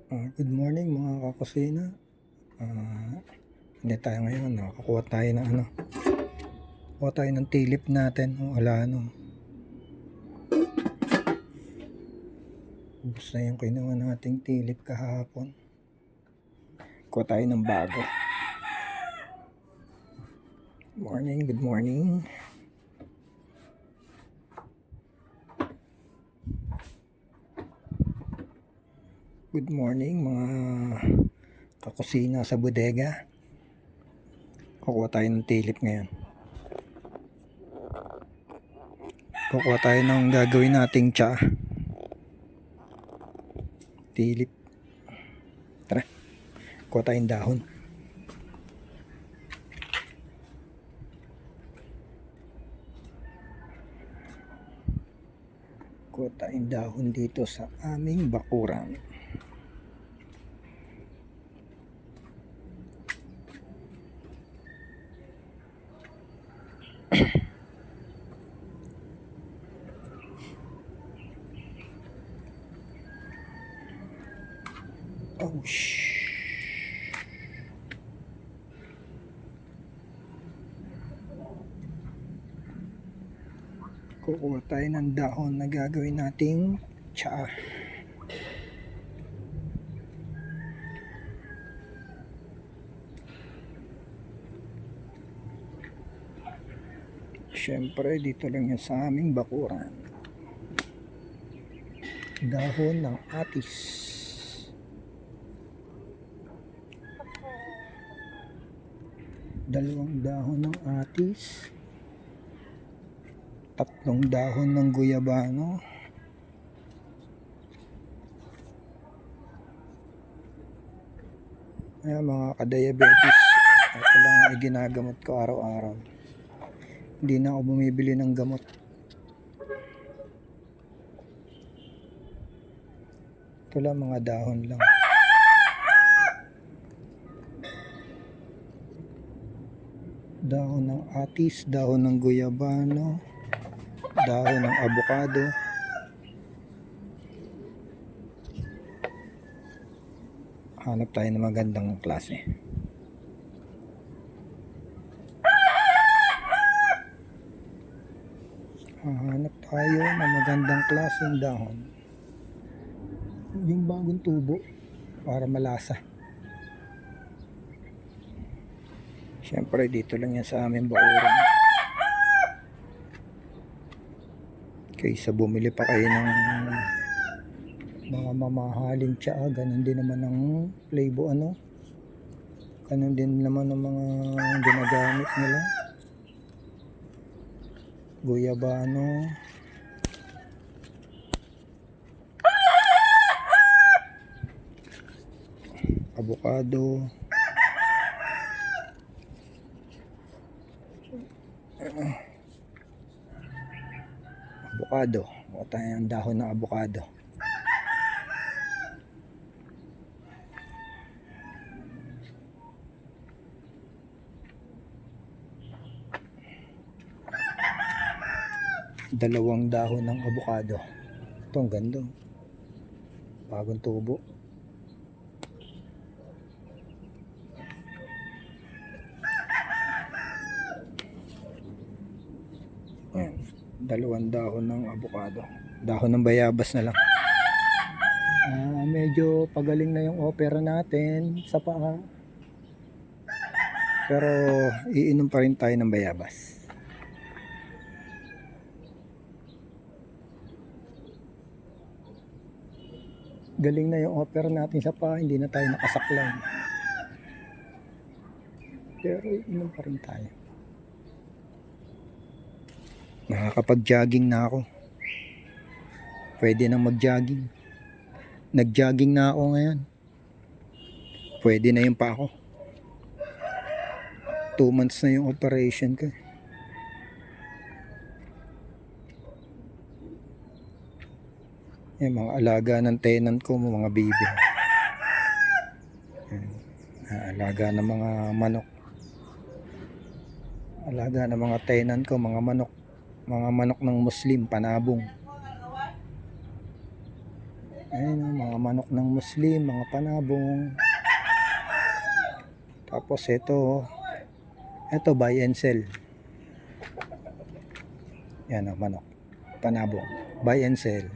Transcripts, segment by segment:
Good morning mga kakusina. Ah, Hindi tayo ngayon. Kukuha tayo ng kuha tayo ng tilip natin. Wala ubos na yung kinuha nating tilip kahapon. Kuha tayo ng bago. Good morning. Good morning mga kakusina sa bodega. Kukuha tayo ng tilip ngayon. Kukuha tayo ng gagawin nating tsa. Tilip. Tara. Kuha tayong dahon. Kuha tayong dahon dito sa aming bakuran. Oh, kukuha tayo ng dahon na gagawin nating tsa. Siyempre dito lang yan sa aming bakuran. Dahon ng atis. Dalawang dahon ng atis. 3 dahon ng guyabano. Ayan mga ka-diabetes. Ito lang ay ginagamot ko araw-araw. Hindi na ako bumibili ng gamot. Ito lang mga dahon lang. Dahon ng atis, dahon ng guyabano, dahon ng avocado. Hanap tayo ng magandang klase. Hanap tayo ng magandang klaseng dahon. Yung bagong tubo para malasa. Siyempre dito lang yan sa aming bakuran. Kaysa bumili pa kayo ng mga mamahaling tsa, ganun din naman ang flavor ganun din naman ang mga ginagamit nila. Guyabano, avocado, o tayong dahon ng avocado. Dalawang dahon ng avocado. Ito ang ganda. Bagong tubo. Ayan. 2 dahon ng avocado. Dahon ng bayabas na lang. Medyo pagaling na yung opera natin sa paa. Pero iinom pa rin tayo ng bayabas. Galing na yung opera natin sa paa, hindi na tayo nakasaklaw. Pero iinom pa rin tayo. Nakakapag-jogging na ako. Pwede nang mag-jogging. Nag-jogging na ako ngayon. Pwede na yung pa ako. 2 months na yung operation ko. Yung mga alaga ng tenant ko, mga baby. Alaga ng mga manok. Alaga ng mga tenant ko, mga manok. Mga manok ng Muslim, panabong. Ayun, oh, mga manok ng Muslim, mga panabong. Tapos ito buy and sell. Yan ang manok, panabong, buy and sell.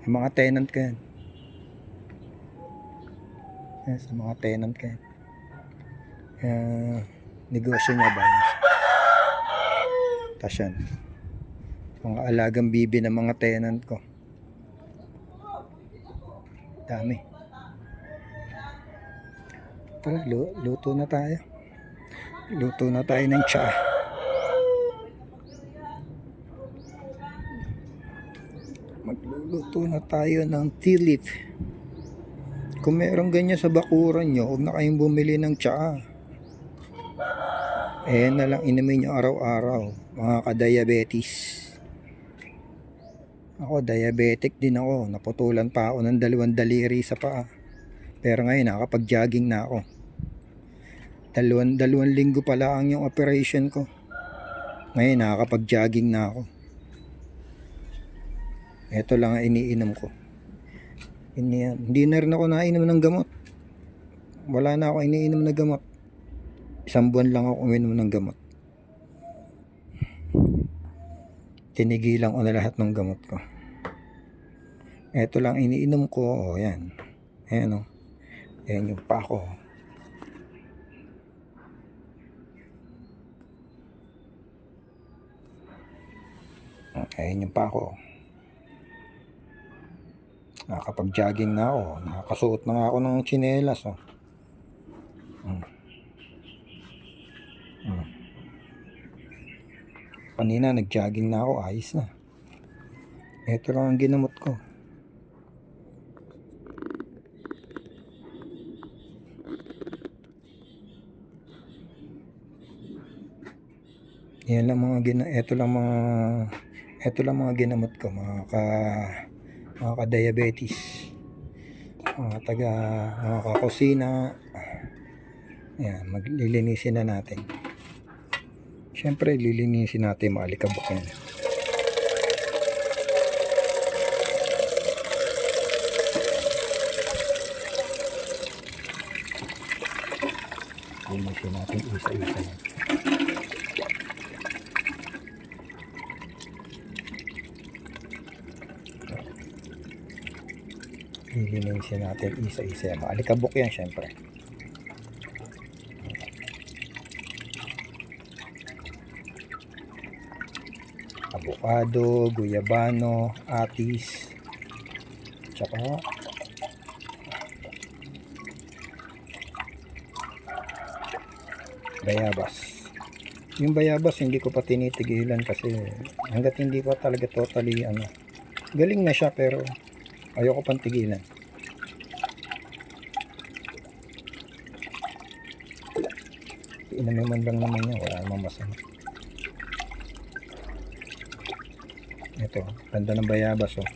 Yung mga tenant ka yan. Yan, sa mga tenant ka yan. Negosyo niya buy and sell. Tapos yan, mga alagang bibi ng mga tenant ko. Dami. Tara, luto na tayo. Luto na tayo ng tsaa. Magluluto na tayo ng tea leaf. Kung meron ganyan sa bakuran nyo, huwag na kayong bumili ng tsaa. Na lang inumin nyo araw-araw, mga ka-diabetes. Ako, diabetic din ako. Naputulan pa ako ng 2 daliri sa paa. Pero ngayon, nakapag-jogging na ako. 2 linggo pa lang yung operation ko. Ngayon, nakakapag-jogging na ako. Ito lang ang iniinom ko. Hindi na rin ako nainom ng gamot. Wala na ako iniinom na gamot. 1 buwan lang ako uminom ng gamot. Tinigilan ko na lahat ng gamot ko. Ito lang iniinom ko. O, yan. Ayan o. Ayan yung pako. Ayan yung pako. Nakakapag-jogging na ako. Nakakasuot na nga ako ng tsinelas. Oh. Kanina nag-jogging na ako. Ayos na. Ito lang ang ginamot ko. Yan lang ito lang mga ginamot ko, mga ka-diabetes, mga kakusina. Ayan, maglilinisin na natin. Siyempre, lilinisin natin mga alikabok yan. Lilinisin natin isa-isa yan. Lilinisin natin isa-isa. Maalikabok yan syempre. Avocado, guyabano, atis, tsaka bayabas. Yung bayabas hindi ko pa tinitigilan kasi hanggat hindi pa talaga totally galing na siya, pero ayoko pang tigilan. Inamin man lang naman niya, wala namang masama. Ito, ganda ng bayabas oh.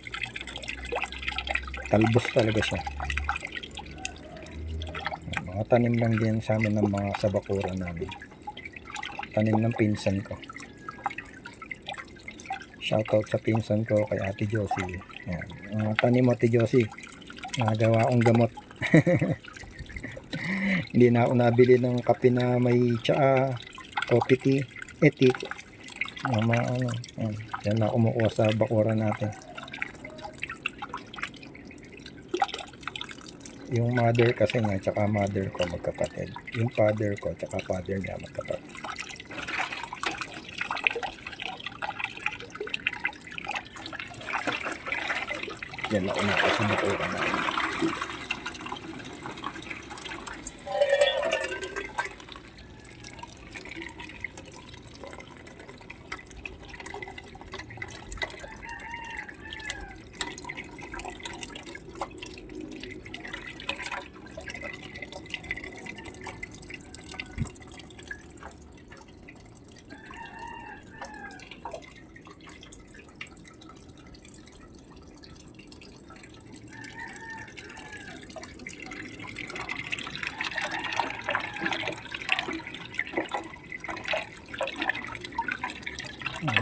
Talbos talaga siya. Mga tanim lang din sa amin ng mga sabakuran namin. Tanim ng pinsan ko. Shoutout sa pinsan ko kay Ate Josie. Ayan. Tanim mo Ate Josie. Nagawa akong gamot. Hindi na ako nabili ng kape na may tsaa, coffee tea, tea. Yan na kumukuha sa bakuran natin. Yung mother kasi nga, tsaka mother ko magkapatid. Yung father ko, tsaka father niya magkapatid. Yan na kumukuha sa bakuran natin.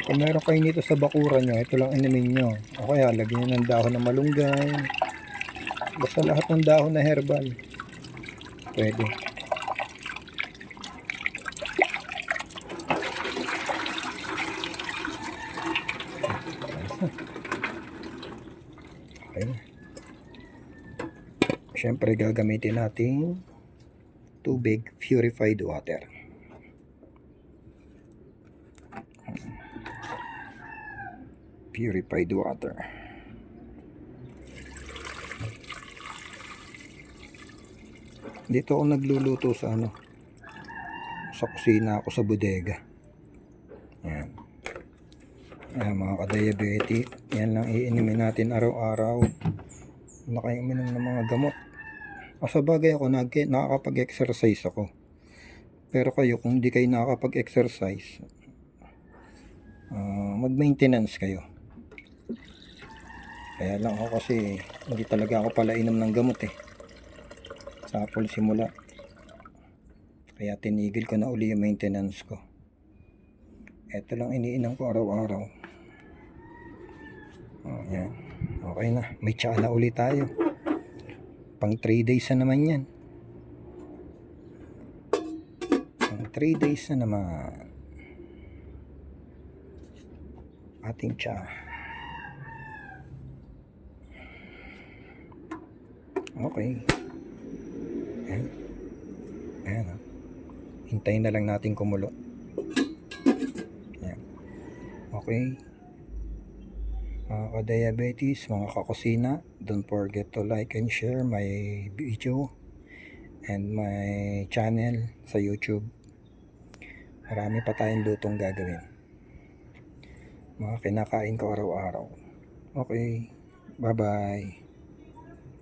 Kung meron kayo nito sa bakuran nyo, ito lang inumin nyo. O kaya lagyan nyo ng dahon ng malunggay. Basta lahat ng dahon na herbal. Pwede. Okay. Siyempre gagamitin natin tubig, purified water. Purified water. Dito ako nagluluto sa sa kusina ako sa bodega. Ayan. Ayan mga ka-diabetic, yan lang iinimin natin araw-araw. Na kayo uminom ng mga gamot. Sa bagay ako nakakapag-exercise ako. Pero kayo kung hindi kayo nakakapag-exercise, mag-maintenance kayo. Kaya lang ako kasi hindi talaga ako pala inom ng gamot sa simula. Kaya tinigil ko na uli yung maintenance ko. Ito lang iniinom ko araw-araw. Yan. Okay na. May tsaa na uli tayo. Pang 3 days na naman yan. Pang 3 days na naman. Ating tsaa. Okay. Ayan. Ayan. Hintayin na lang natin kumulo. Ayan. Okay. Mga ka-diabetes, mga kakusina, don't forget to like and share my video and my channel sa YouTube. Marami pa tayong lutong gagawin. Mga kinakain ko araw-araw. Okay. Bye-bye.